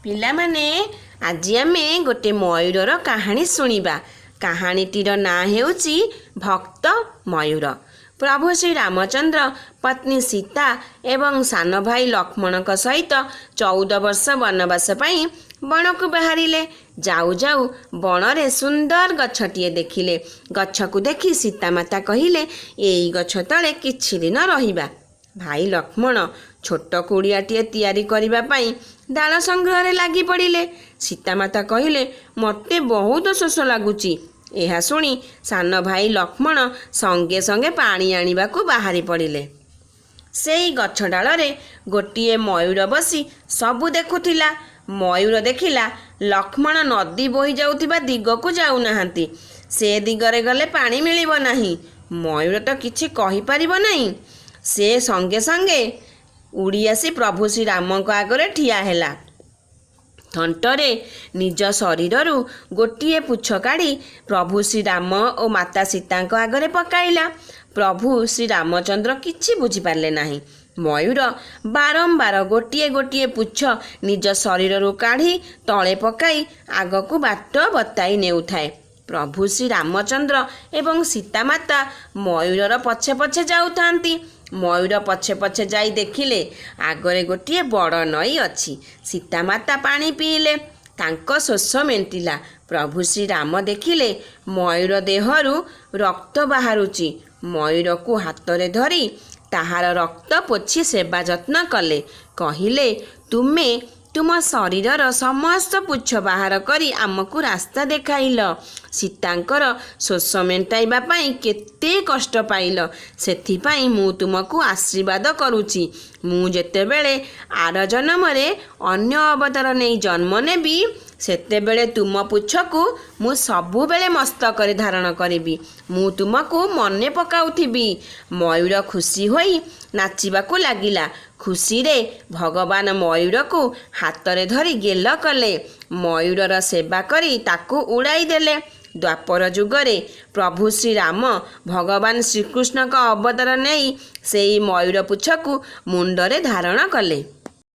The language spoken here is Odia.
ପିଲାମାନେ ଆଜି ଆମେ ଗୋଟେ ମୟୂରର କାହାଣୀ ଶୁଣିବା। କାହାଣୀଟିର ନାଁ ହେଉଛି ଭକ୍ତ ମୟୂର। ପ୍ରଭୁ ଶ୍ରୀ ରାମଚନ୍ଦ୍ର ପତ୍ନୀ ସୀତା ଏବଂ ସାନ ଭାଇ ଲକ୍ଷ୍ମଣଙ୍କ ସହିତ 14 ବର୍ଷ ବନବାସ ପାଇଁ ବଣକୁ ବାହାରିଲେ। ଯାଉ ଯାଉ ବଣରେ ସୁନ୍ଦର ଗଛଟିଏ ଦେଖିଲେ। ଗଛକୁ ଦେଖି ସୀତାମାତା କହିଲେ, ଏଇ ଗଛ ତଳେ କିଛି ଦିନ ରହିବା। ଭାଇ ଲକ୍ଷ୍ମଣ ଛୋଟ କୁଡ଼ିଆଟିଏ ତିଆରି କରିବା ପାଇଁ ଡାଳ ସଂଗ୍ରହରେ ଲାଗି ପଡ଼ିଲେ। ସୀତାମାତା କହିଲେ, ମୋତେ ବହୁତ ଶୋଷ ଲାଗୁଛି। ଏହା ଶୁଣି ସାନ ଭାଇ ଲକ୍ଷ୍ମଣ ସଙ୍ଗେ ସଙ୍ଗେ ପାଣି ଆଣିବାକୁ ବାହାରି ପଡ଼ିଲେ। ସେଇ ଗଛ ଡାଳରେ ଗୋଟିଏ ମୟୂର ବସି ସବୁ ଦେଖୁଥିଲା। ମୟୂର ଦେଖିଲା ଲକ୍ଷ୍ମଣ ନଦୀ ବୋହି ଯାଉଥିବା ଦିଗକୁ ଯାଉନାହାନ୍ତି। ସେ ଦିଗରେ ଗଲେ ପାଣି ମିଳିବ ନାହିଁ। ମୟୂର ତ କିଛି କହିପାରିବ ନାହିଁ। ସେ ସଙ୍ଗେ ସଙ୍ଗେ ଉଡ଼ି ଆସି ପ୍ରଭୁ ଶ୍ରୀରାମଙ୍କ ଆଗରେ ଠିଆ ହେଲା। ଥଣ୍ଟରେ ନିଜ ଶରୀରରୁ ଗୋଟିଏ ପୁଚ୍ଛ କାଢ଼ି ପ୍ରଭୁ ଶ୍ରୀରାମ ଓ ମାତା ସୀତାଙ୍କ ଆଗରେ ପକାଇଲା। ପ୍ରଭୁ ଶ୍ରୀରାମଚନ୍ଦ୍ର କିଛି ବୁଝିପାରିଲେ ନାହିଁ। ମୟୂର ବାରମ୍ବାର ଗୋଟିଏ ଗୋଟିଏ ପୁଚ୍ଛ ନିଜ ଶରୀରରୁ କାଢ଼ି ତଳେ ପକାଇ ଆଗକୁ ବାଟ ବତାଇ ନେଉଥାଏ। ପ୍ରଭୁ ଶ୍ରୀରାମଚନ୍ଦ୍ର ଏବଂ ସୀତାମାତା ମୟୂରର ପଛେ ପଛେ ଯାଉଥାନ୍ତି। ମୟୂର ପଛେ ପଛେ ଯାଇ ଦେଖିଲେ ଆଗରେ ଗୋଟିଏ ବଡ଼ ନଈ ଅଛି। ସୀତାମାତା ପାଣି ପିଇଲେ, ତାଙ୍କ ଶୋଷ ମେଣ୍ଟିଲା। ପ୍ରଭୁ ଶ୍ରୀରାମ ଦେଖିଲେ ମୟୂର ଦେହରୁ ରକ୍ତ ବାହାରୁଛି। ମୟୂରକୁ ହାତରେ ଧରି ତାହାର ରକ୍ତ ପୋଛି ସେବା ଯତ୍ନ କଲେ। କହିଲେ, ତୁମେ ତୁମ ଶରୀରର ସମସ୍ତ ପୁଚ୍ଛ ବାହାର କରି ଆମକୁ ରାସ୍ତା ଦେଖାଇଲ। ସୀତାଙ୍କର ଶୋଷ ମେଣ୍ଟାଇବା ପାଇଁ କେତେ କଷ୍ଟ ପାଇଲ, ସେଥିପାଇଁ ମୁଁ ତୁମକୁ ଆଶୀର୍ବାଦ କରୁଛି। ମୁଁ ଯେତେବେଳେ ଆର ଜନ୍ମରେ ଅନ୍ୟ ଅବତାର ନେଇ ଜନ୍ମ ନେବି, ସେତେବେଳେ ତୁମ ପୁଚ୍ଛକୁ ମୁଁ ସବୁବେଳେ ମସ୍ତକରେ ଧାରଣ କରିବି। ମୁଁ ତୁମକୁ ମନେ ପକାଉଥିବି। ମୟୂର ଖୁସି ହୋଇ ନାଚିବାକୁ ଲାଗିଲା। ଖୁସିରେ ଭଗବାନ ମୟୂରକୁ ହାତରେ ଧରି ଗେଲ କଲେ। ମୟୂରର ସେବା କରି ତାକୁ ଉଡ଼ାଇ ଦେଲେ। ଦ୍ୱାପର ଯୁଗରେ ପ୍ରଭୁ ଶ୍ରୀରାମ ଭଗବାନ ଶ୍ରୀକୃଷ୍ଣଙ୍କ ଅବତାର ନେଇ ସେଇ ମୟୂର ପୁଚ୍ଛକୁ ମୁଣ୍ଡରେ ଧାରଣ କଲେ।